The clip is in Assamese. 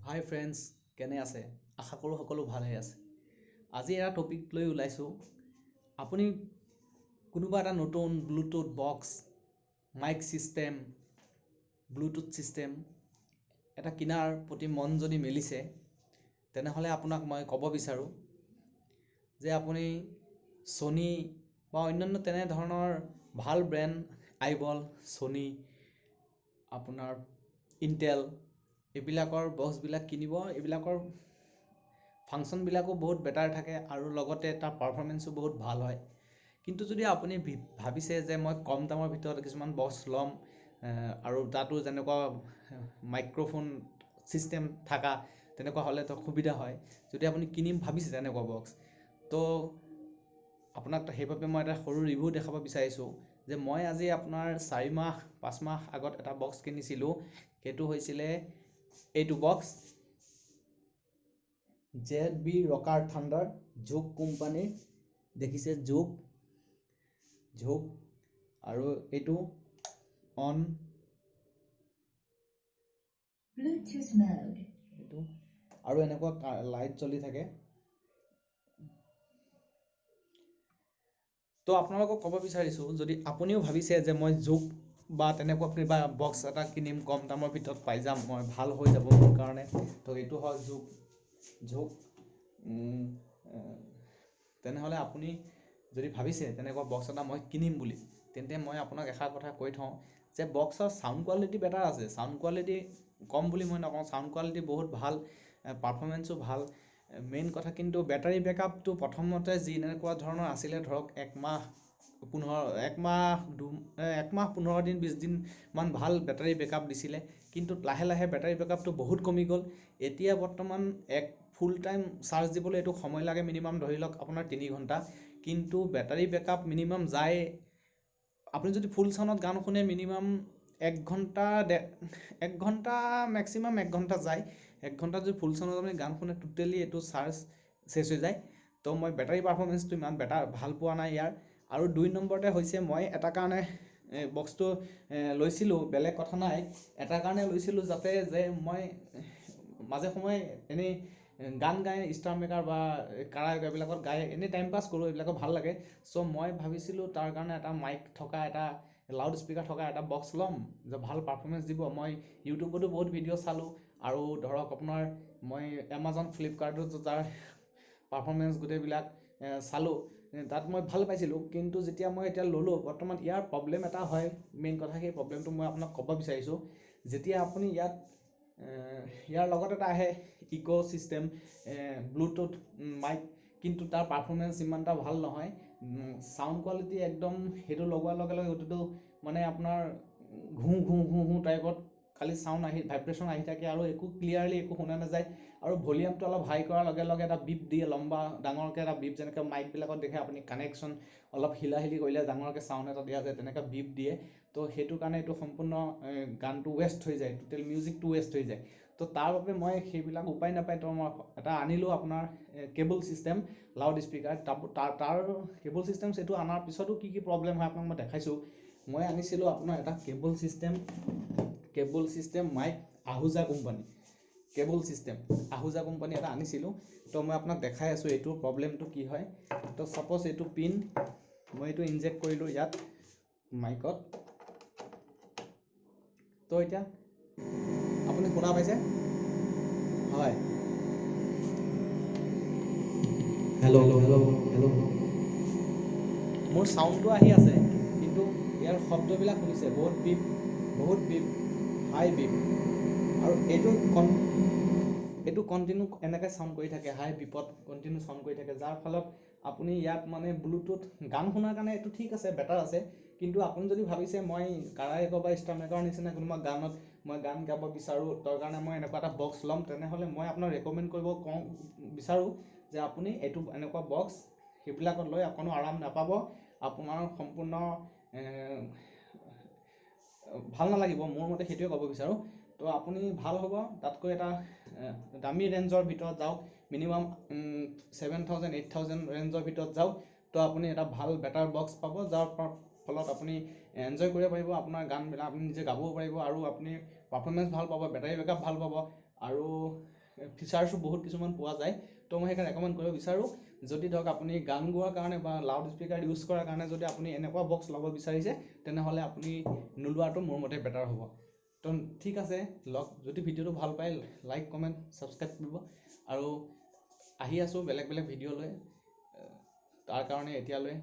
হাই ফ্ৰেণ্ডছ, কেনে আছে? আশা কৰোঁ সকলো ভালে আছে। আজি এটা টপিক লৈ ওলাইছোঁ। আপুনি কোনোবা এটা নতুন bluetooth box, mic system, bluetooth system এটা কিনাৰ প্ৰতি মন যদি মেলিছে, তেনেহ'লে আপোনাক মই ক'ব বিচাৰোঁ যে আপুনি ছনী বা অন্যান্য তেনেধৰণৰ ভাল ব্ৰেণ্ড আইবল, ছনী, আপোনাৰ ইণ্টেল এইবিলাকৰ বক্সবিলাক কিনিব। এইবিলাকৰ ফাংচনবিলাকো বহুত বেটাৰ থাকে আৰু লগতে তাৰ পাৰফৰ্মেঞ্চো বহুত ভাল হয়। কিন্তু যদি আপুনি ভাবিছে যে মই কম দামৰ ভিতৰত কিছুমান বক্স ল'ম আৰু তাতো যেনেকুৱা মাইক্ৰ'ফোন ছিষ্টেম থকা তেনেকুৱা হ'লে তো সুবিধা হয়। যদি আপুনি কিনিম ভাবিছে তেনেকুৱা বক্স, তো আপোনাক সেইবাবে মই এটা সৰু ৰিভিউ দেখাব বিচাৰিছোঁ যে মই আজি আপোনাৰ 4-5 মাহ আগত এটা বক্স কিনিছিলোঁ। সেইটো হৈছিলে এইটো বক্স ZB ৰকাৰ থাণ্ডাৰ, জোগ কোম্পানীৰ। দেখিছে জোগ আৰু এইটো অন ব্লুটুথ মোড, এইটো আৰু এনেকুৱা লাইট জ্বলি থাকে। তো আপোনালোকক ক'ব বিচাৰিছোঁ, যদি আপুনিও ভাবিছে যে মই জোগ বা তেনেকুৱা কিবা বক্স এটা কিনিম, কম দামৰ ভিতৰত পাই যাম, মই ভাল হৈ যাব মোৰ কাৰণে, তো এইটো হয় জোগ। তেনেহ'লে আপুনি যদি ভাবিছে তেনেকুৱা বক্স এটা মই কিনিম বুলি, তেন্তে মই আপোনাক এষাৰ কথা কৈ থওঁ যে বক্সৰ চাউণ্ড কোৱালিটি বেটাৰ আছে। চাউণ্ড কোৱালিটি কম বুলি মই নকওঁ, চাউণ্ড কোৱালিটি বহুত ভাল, পাৰফৰ্মেঞ্চো ভাল। মেইন কথা কিন্তু বেটাৰী বেকআপটো প্ৰথমতে যি এনেকুৱা ধৰণৰ আছিলে, ধৰক 1 মাহ 15 দিন 20 দিনমান ভাল বেটাৰী বেকআপ দিছিলে, কিন্তু লাহে লাহে বেটাৰী বেকআপটো বহুত কমি গ'ল। এতিয়া বৰ্তমান ফুল টাইম চাৰ্জ দিবলৈ এইটো সময় লাগে মিনিমাম ধৰি লওক আপোনাৰ 3 ঘণ্টা, কিন্তু বেটাৰী বেকআপ মিনিমাম যায়, আপুনি যদি ফুল চাউণ্ডত গান শুনে মিনিমাম 1 ঘণ্টা মেক্সিমাম 1 ঘণ্টা যায়। 1 ঘণ্টা যদি ফুল চাউণ্ডত আপুনি গান শুনে টোটেলি এইটো চাৰ্জ চেছ হৈ যায়। তো মই বেটাৰী পাৰফৰ্মেঞ্চটো ইমান ভাল পোৱা নাই ইয়াৰ। আৰু 2 নম্বৰতে হৈছে মই এটা কাৰণে বক্সটো লৈছিলোঁ, বেলেগ কথা নাই, এটা কাৰণে লৈছিলোঁ যাতে যে মই মাজে সময়ে এনেই গান গাই ষ্টাৰ মেকাৰ বা কাৰায়ক এইবিলাকত গাই এনেই টাইম পাছ কৰোঁ, এইবিলাকত ভাল লাগে। চ' মই ভাবিছিলোঁ তাৰ কাৰণে এটা মাইক থকা, এটা লাউড স্পীকাৰ থকা এটা বক্স ল'ম যে ভাল পাৰফৰ্মেঞ্চ দিব। মই ইউটিউবতো বহুত ভিডিঅ' চালোঁ আৰু ধৰক আপোনাৰ মই এমাজন, ফ্লিপকাৰ্টতো তাৰ পাৰফৰ্মেঞ্চ গোটেইবিলাক চালোঁ, তাত মই ভাল পাইছিলোঁ। কিন্তু যেতিয়া মই এতিয়া ল'লোঁ, বৰ্তমান ইয়াৰ প্ৰব্লেম এটা হয়, মেইন কথা সেই প্ৰব্লেমটো মই আপোনাক ক'ব বিচাৰিছোঁ। যেতিয়া আপুনি ইয়াৰ লগত এটা আহে ইক' ছিষ্টেম ব্লুটুথ মাইক, কিন্তু তাৰ পাৰফৰ্মেঞ্চ ইমান এটা ভাল নহয়। চাউণ্ড কোৱালিটি একদম সেইটো লগোৱাৰ লগে লগে এইটোতো মানে আপোনাৰ ঘূ টাইপত খালি চাউণ্ড ভাইব্ৰেশ্যন আহি থাকে আৰু একো ক্লিয়াৰলি একো শুনা নাযায়। আৰু ভলিউমটো অলপ হাই কৰাৰ লগে লগে এটা বিপ দিয়ে, লম্বা ডাঙৰকৈ এটা বিপ, যেনেকৈ মাইকবিলাকত দেখে আপুনি কানেকশ্যন অলপ হিলাহিলি কৰিলে ডাঙৰকৈ চাউণ্ড এটা দিয়া যায়, তেনেকৈ বিপ দিয়ে। তো সেইটো কাৰণে এইটো সম্পূৰ্ণ গানটো ৱেষ্ট হৈ যায়, টোটেল মিউজিকটো ৱেষ্ট হৈ যায়। তো তাৰ বাবে মই সেইবিলাক উপায় নাপায়, তো মই এটা আনিলোঁ আপোনাৰ কেবল ছিষ্টেম লাউড স্পীকাৰ। তাৰ কেবল ছিষ্টেম সেইটো অনাৰ পিছতো কি প্ৰব্লেম হয় আপোনাক মই দেখাইছোঁ। মই আনিছিলোঁ আপোনাৰ এটা cable system Mike, Ahuja company এটা আনিছিলোঁ। তো মই আপোনাক দেখাই আছোঁ এইটোৰ প্ৰব্লেমটো কি হয়। তো ছাপ'জ এইটো পিন মই এইটো ইনজেক্ট কৰিলোঁ ইয়াত মাইকত। তো এতিয়া আপুনি শুনা পাইছে? হয়, হেল্ল'। মোৰ চাউণ্ডটো আহি আছে, কিন্তু ইয়াৰ শব্দবিলাক শুনিছে বহুত বিপ, হাই বিপ। আৰু এইটো কণ্টিনিউ এনেকৈ চাউণ্ড কৰি থাকে, হাই বিপত কণ্টিনিউ চাউণ্ড কৰি থাকে, যাৰ ফলত আপুনি ইয়াত মানে ব্লুটুথ গান শুনাৰ কাৰণে এইটো ঠিক আছে, বেটাৰ আছে। কিন্তু আপুনি যদি ভাবিছে মই কাৰায়ক বা ষ্টাৰ মেকাৰৰ নিচিনা কোনোবা গানত মই গান গাব বিচাৰোঁ, তাৰ কাৰণে মই এনেকুৱা এটা বক্স ল'ম, তেনেহ'লে মই আপোনাক ৰেকমেণ্ড কৰিব বিচাৰোঁ যে আপুনি এনেকুৱা বক্স সেইবিলাকত লৈ অকণো আৰাম নাপাব, আপোনাৰ সম্পূৰ্ণ ভাল নালাগিব। মোৰ মতে সেইটোৱে ক'ব বিচাৰোঁ। তো আপুনি ভাল হ'ব তাতকৈ এটা দামী ৰেঞ্জৰ ভিতৰত যাওক, মিনিমাম 7,000 8,000 ৰেঞ্জৰ ভিতৰত যাওক। তো আপুনি এটা ভাল বেটাৰ বক্স পাব, যাৰ ফলত আপুনি এনজয় কৰিব পাৰিব, আপোনাৰ গানবিলাক আপুনি নিজে গাবও পাৰিব, আৰু আপুনি পাৰফৰ্মেঞ্চ ভাল পাব, বেটাৰী বেকআপ ভাল পাব, আৰু ফিচাৰ্ছো বহুত কিছুমান পোৱা যায়। তো মই সেইকাৰণে ৰেকমেণ্ড কৰিব বিচাৰোঁ, যদি ধৰক আপুনি গান গোৱাৰ কাৰণে বা লাউড স্পীকাৰ ইউজ কৰাৰ কাৰণে যদি আপুনি এনেকুৱা বক্স ল'ব বিচাৰিছে, তেনেহ'লে আপুনি নোলোৱাটো মোৰ মতে বেটাৰ হ'ব। তো ঠিক আছে, যদি ভিডিঅ'টো ভাল পায় লাইক কমেণ্ট ছাবস্ক্ৰাইব কৰিব, আৰু আহি আছোঁ বেলেগ বেলেগ ভিডিঅ' লৈ। তাৰ কাৰণে এতিয়ালৈ